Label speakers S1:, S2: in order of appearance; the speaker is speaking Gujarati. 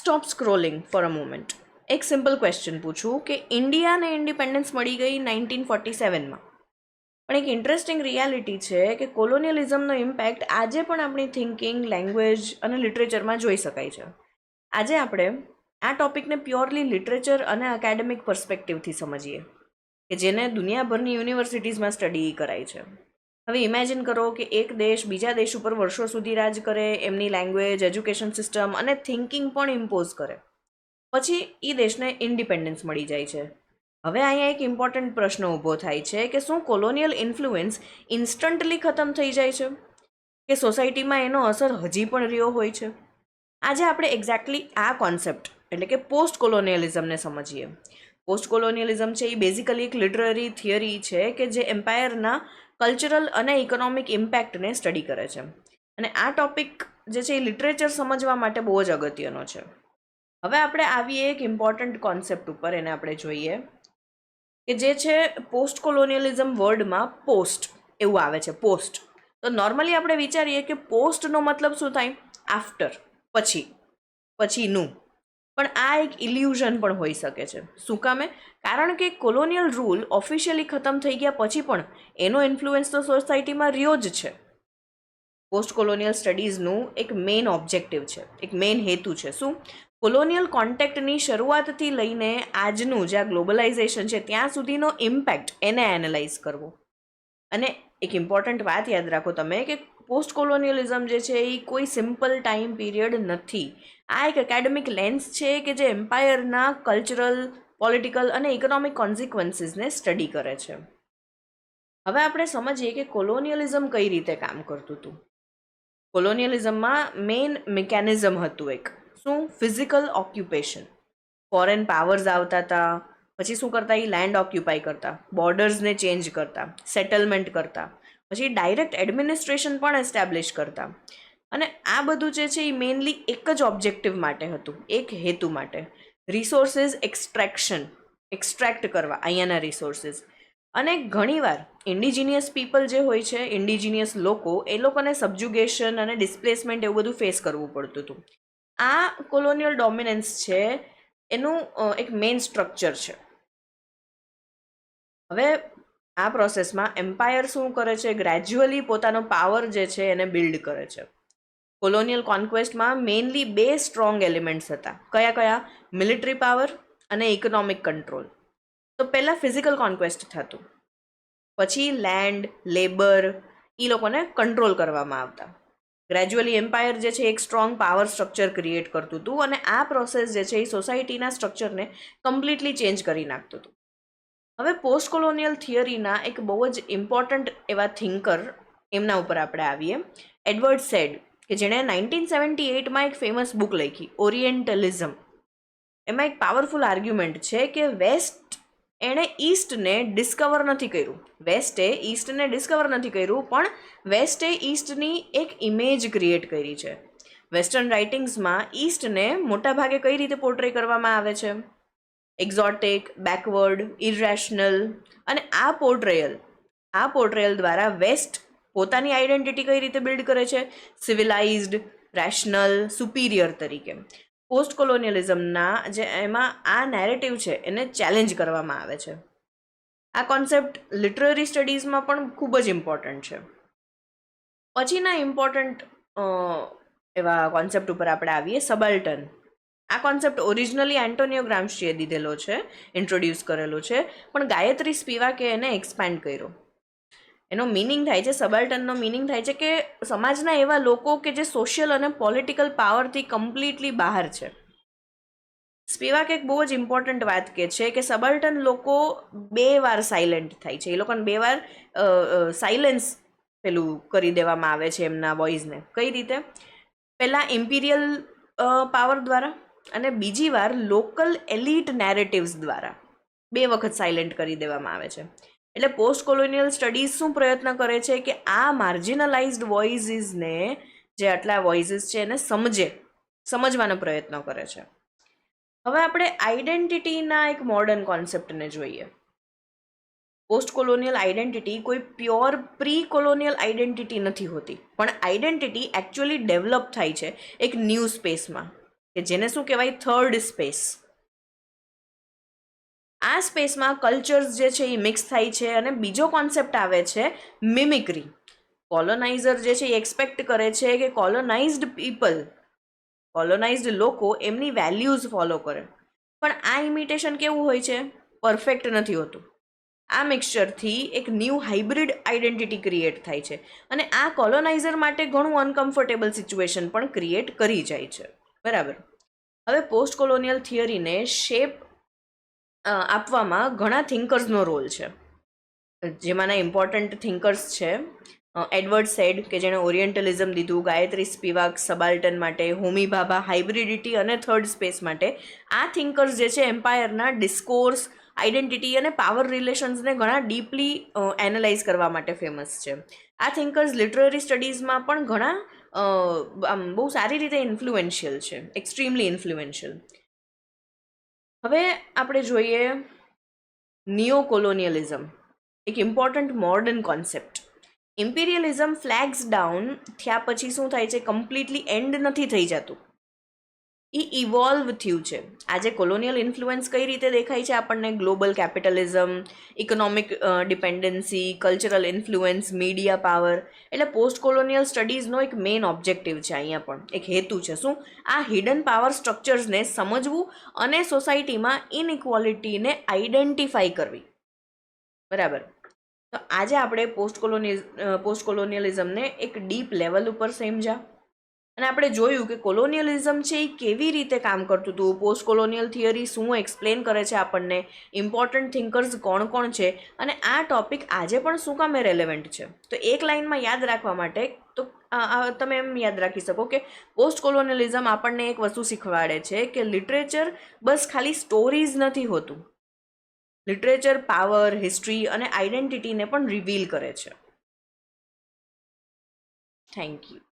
S1: Stop scrolling for a moment. એક સિમ્પલ ક્વેશ્ચન પૂછું કે ઇન્ડિયાને ઇન્ડિપેન્ડન્સ મળી ગઈ 1947માં, પણ એક ઇન્ટરેસ્ટિંગ રિયાલિટી છે કે કોલોનિયલિઝમનો ઇમ્પેક્ટ આજે પણ આપણી થિંકિંગ, લેંગ્વેજ અને લિટરેચરમાં જોઈ શકાય છે. આજે આપણે આ ટોપિકને પ્યોરલી લિટરેચર અને એકેડેમિક પર્સપેક્ટિવથી સમજીએ કે જેને દુનિયાભરની યુનિવર્સિટીઝમાં સ્ટડી કરાય છે. હવે ઇમેજિન કરો કે એક દેશ બીજા દેશ ઉપર વર્ષો સુધી રાજ કરે, એમની લેંગ્વેજ, એજ્યુકેશન સિસ્ટમ અને થિંકિંગ પણ ઇમ્પોઝ કરે, પછી એ દેશને ઇન્ડિપેન્ડન્સ મળી જાય છે. હવે અહીંયા એક ઇમ્પોર્ટન્ટ પ્રશ્ન ઊભો થાય છે કે શું કોલોનિયલ ઇન્ફ્લુઅન્સ ઇન્સ્ટન્ટલી ખતમ થઈ જાય છે કે સોસાયટીમાં એનો અસર હજી પણ રહ્યો હોય છે? આજે આપણે એક્ઝેક્ટલી આ કોન્સેપ્ટ એટલે કે પોસ્ટ કોલોનિયલિઝમને સમજીએ. પોસ્ટ કોલોનિયલિઝમ છે એ બેઝિકલી એક લિટરરી થિયરી છે કે જે એમ્પાયરના કલ્ચરલ અને ઇકોનોમિક ઇમ્પેક્ટને સ્ટડી કરે છે. અને આ ટોપિક જે છે એ લિટરેચર સમજવા માટે બહુ જ અગત્યનો છે. હવે આપણે આવીએ એક ઇમ્પોર્ટન્ટ કોન્સેપ્ટ ઉપર, એને આપણે જોઈએ કે જે છે પોસ્ટ કોલોનિયલિઝમ. વર્ડમાં પોસ્ટ એવું આવે છે, પોસ્ટ. તો નોર્મલી આપણે વિચારીએ કે પોસ્ટનો મતલબ શું થાય? આફ્ટર, પછી, પછીનું. પણ આ એક ઇલ્યુઝન પણ હોઈ શકે છે. શું કામે? કારણ કે કોલોનિયલ રૂલ ઓફિશિયલી ખતમ થઈ ગયા પછી પણ એનો ઇન્ફ્લુઅન્સ તો સોસાયટીમાં રહ્યો જ છે. પોસ્ટ કોલોનિયલ સ્ટડીઝનું એક મેઇન ઓબ્જેક્ટિવ છે, એક મેઇન હેતુ છે. શું? કોલોનિયલ કોન્ટેક્ટની શરૂઆતથી લઈને આજનું જે આ ગ્લોબલાઇઝેશન છે ત્યાં સુધીનો ઇમ્પેક્ટ એને એનાલાઇઝ કરવો. અને એક ઇમ્પોર્ટન્ટ વાત યાદ રાખો તમે કે પોસ્ટ કોલોનિયલિઝમ જે છે એ કોઈ સિમ્પલ ટાઈમ પીરિયડ નથી. આ એક એકેડેમિક લેન્સ છે કે જે એમ્પાયરના કલ્ચરલ, પોલિટિકલ અને ઇકોનોમિક કોન્સિક્વન્સીસને સ્ટડી કરે છે. હવે આપણે સમજીએ કે કોલોનિયલિઝમ કઈ રીતે કામ કરતું હતું. કોલોનિયલિઝમમાં મેઇન મિકેનિઝમ હતું એક. શું? Physical occupation. ફોરેન પાવર્સ આવતા હતા, પછી શું કરતા? એ લેન્ડ ઓક્યુપાય કરતા, બોર્ડર્સને ચેન્જ કરતા, સેટલમેન્ટ કરતા, પછી ડાયરેક્ટ એડમિનિસ્ટ્રેશન પણ એસ્ટાબ્લિશ કરતા. અને આ બધું જે છે એ મેઇનલી એક જ ઓબ્જેક્ટિવ માટે હતું, એક હેતુ માટે. રિસોર્સિસ એક્સ્ટ્રેક્ટ કરવા અહીંયાના રિસોર્સિસ. અને ઘણીવાર ઇન્ડિજિનિયસ પીપલ જે હોય છે, ઇન્ડિજિનિયસ લોકો, એ લોકોને સબજુગેશન અને ડિસ્પ્લેસમેન્ટ એવું બધું ફેસ કરવું પડતું હતું. આ કોલોનિયલ ડોમિનન્સ છે એનું એક મેઇન સ્ટ્રક્ચર છે. હવે આ પ્રોસેસમાં એમ્પાયર શું કરે છે? ગ્રેજ્યુઅલી પોતાનો પાવર જે છે એને બિલ્ડ કરે છે. કોલોનિયલ કોન્ક્વેસ્ટમાં મેઇનલી બે સ્ટ્રોંગ એલિમેન્ટ્સ હતા. કયા કયા? મિલિટરી પાવર અને ઇકોનોમિક કંટ્રોલ. તો પહેલાં ફિઝિકલ કોન્ક્વેસ્ટ થતું, પછી લેન્ડ, લેબર એ લોકોને કંટ્રોલ કરવામાં આવતા. ગ્રેજ્યુઅલી એમ્પાયર જે છે એક સ્ટ્રોંગ પાવર સ્ટ્રક્ચર ક્રિએટ કરતું હતું અને આ પ્રોસેસ જે છે એ સોસાયટીના સ્ટ્રક્ચરને કમ્પ્લીટલી ચેન્જ કરી નાખતું હતું. હવે પોસ્ટ કોલોનિયલ થિયરીના એક બહુ જ ઇમ્પોર્ટન્ટ એવા થિંકર, એમના ઉપર આપણે આવીએ. એડવર્ડ સેડ, કે જેણે 1978માં એક ફેમસ બુક લખી, ઓરિએન્ટલિઝમ. એમાં એક પાવરફુલ આર્ગ્યુમેન્ટ છે કે એણે ઈસ્ટને ડિસ્કવર નથી કર્યું. વેસ્ટે ઈસ્ટને ડિસ્કવર નથી કર્યું, પણ વેસ્ટે ઈસ્ટની એક ઇમેજ ક્રિએટ કરી છે. વેસ્ટર્ન રાઇટિંગ્સમાં ઈસ્ટને મોટાભાગે કઈ રીતે પોર્ટ્રે કરવામાં આવે છે? Exotic, backward, irrational. અને આ પોર્ટ્રેયલ દ્વારા વેસ્ટ પોતાની આઈડેન્ટિટી કઈ રીતે બિલ્ડ કરે છે? સિવિલાઇઝ્ડ, રેશનલ, સુપિરિયર તરીકે. પોસ્ટ કોલોનિયલિઝમના જે એમાં આ નેરેટિવ છે એને ચેલેન્જ કરવામાં આવે છે. આ કોન્સેપ્ટ લિટરરી સ્ટડીઝમાં પણ ખૂબ જ ઇમ્પોર્ટન્ટ છે. પછીના ઇમ્પોર્ટન્ટ એવા કોન્સેપ્ટ ઉપર આપણે આવીએ, સબલ્ટન. આ કોન્સેપ્ટ ઓરિજિનલી એન્ટોનિયો ગ્રામ્શીએ દીધેલો છે, ઇન્ટ્રોડ્યુસ કરેલો છે, પણ ગાયત્રી સ્પિવાકે એને એક્સપેન્ડ કર્યો. એનો મિનિંગ થાય છે, સબલ્ટનનો મિનિંગ થાય છે કે સમાજના એવા લોકો કે જે સોશિયલ અને પોલિટિકલ પાવરથી કમ્પ્લીટલી બહાર છે. સ્પિવાક એક બહુ જ ઇમ્પોર્ટન્ટ વાત કહે છે કે સબલ્ટન લોકો 2 વાર સાયલેન્ટ થાય છે. એ લોકોને 2 વાર સાયલેન્સ પેલું કરી દેવામાં આવે છે એમના વોઇસને. કઈ રીતે? પહેલાં ઇમ્પિરિયલ પાવર દ્વારા અને બીજી વાર લોકલ એલિટ નેરેટિવ્સ દ્વારા 2 વખત સાયલેન્ટ કરી દેવામાં આવે છે. એટલે પોસ્ટ કોલોનિયલ સ્ટડીઝ શું પ્રયત્ન કરે છે કે આ માર્જિનલાઇઝ્ડ વોઇસીસને, જે આટલા વોઇસીસ છે એને સમજવાનો પ્રયત્ન કરે છે. હવે આપણે આઈડેન્ટિટીના એક મોડર્ન કોન્સેપ્ટને જોઈએ. પોસ્ટ કોલોનિયલ આઈડેન્ટિટી કોઈ પ્યોર પ્રી કોલોનિયલ આઈડેન્ટિટી નથી હોતી, પણ આઈડેન્ટિટી એકચ્યુઅલી ડેવલપ થાય છે એક ન્યૂ સ્પેસમાં. કે જેને શું કહેવાય, થર્ડ સ્પેસ. આ સ્પેસમાં કલ્ચર્સ જે છે એ મિક્સ થાય છે અને બીજો કોન્સેપ્ટ આવે છે મિમિક્રી. કોલોનાઇઝર જે છે એ એક્સપેક્ટ કરે છે કે કોલોનાઇઝ્ડ પીપલ, કોલોનાઇઝ્ડ લોકો એમની વેલ્યુઝ ફોલો કરે, પણ આ ઇમિટેશન કેવું હોય છે, પરફેક્ટ નથી હોતું. આ મિક્સચરથી એક ન્યૂ હાઇબ્રિડ આઈડેન્ટિટી ક્રિએટ થાય છે અને આ કોલોનાઇઝર માટે ઘણું અનકમ્ફર્ટેબલ સિચ્યુએશન પણ ક્રિએટ કરી જાય છે. બરાબર. હવે પોસ્ટ કોલોનિયલ થિયરીને શેપ આપવામાં ઘણા થિંકર્સનો રોલ છે, જેમાંના ઇમ્પોર્ટન્ટ થિંકર્સ છે એડવર્ડ સેડ, કે જેણે ઓરિએન્ટલિઝમ દીધું, ગાયત્રી સ્પિવાક સબાલ્ટન માટે, હોમી ભાભા હાઇબ્રિડિટી અને થર્ડ સ્પેસ માટે. આ થિંકર્સ જે છે એમ્પાયરના ડિસ્કોર્સ, આઈડેન્ટિટી અને પાવર રિલેશન્સને ઘણા ડીપલી એનાલાઇઝ કરવા માટે ફેમસ છે. આ થિંકર્સ લિટરરી સ્ટડીઝમાં પણ ઘણા બહુ સારી રીતે ઇન્ફ્લુએન્શિયલ છે, એક્સ્ટ્રીમલી ઇન્ફ્લુએન્શિયલ. હવે આપણે જોઈએ નિયો કોલોનિયલિઝમ, એક important modern concept. Imperialism flags down થયા પછી શું થાય છે, કમ્પ્લીટલી એન્ડ નથી થઈ જતું, એ ઇવોલ્વ થયું છે. આજે કોલોનિયલ ઇન્ફ્લુઅન્સ કઈ રીતે દેખાય છે આપણને, global capitalism, economic dependency, cultural influence, media power. એટલે પોસ્ટ કોલોનિયલ સ્ટડીઝનો એક મેઇન ઓબ્જેક્ટિવ છે, અહીંયા પણ એક હેતુ છે. શું? આ હિડન પાવર સ્ટ્રક્ચર્સને સમજવું અને સોસાયટીમાં ઇનઇક્વાલિટીને આઈડેન્ટિફાઈ કરવી. બરાબર. તો આજે આપણે પોસ્ટ કોલોનિયલિઝમને એક ડીપ લેવલ ઉપર સમજ્યા અને આપણે જોયું કે કોલોનિયલિઝમ છે એ કેવી રીતે કામ કરતું હતું, પોસ્ટ કોલોનિયલ થિયરી શું એક્સપ્લેન કરે છે આપણને, ઇમ્પોર્ટન્ટ થિંકર્સ કોણ કોણ છે અને આ ટોપિક આજે પણ શું કામે રેલેવન્ટ છે. તો એક લાઇનમાં યાદ રાખવા માટે તો તમે એમ યાદ રાખી શકો કે પોસ્ટ કોલોનિયલિઝમ આપણને એક વસ્તુ શીખવાડે છે કે લિટરેચર બસ ખાલી સ્ટોરીઝ નથી હોતું, લિટરેચર પાવર, હિસ્ટ્રી અને આઈડેન્ટિટીને પણ રિવીલ કરે છે. Thank you.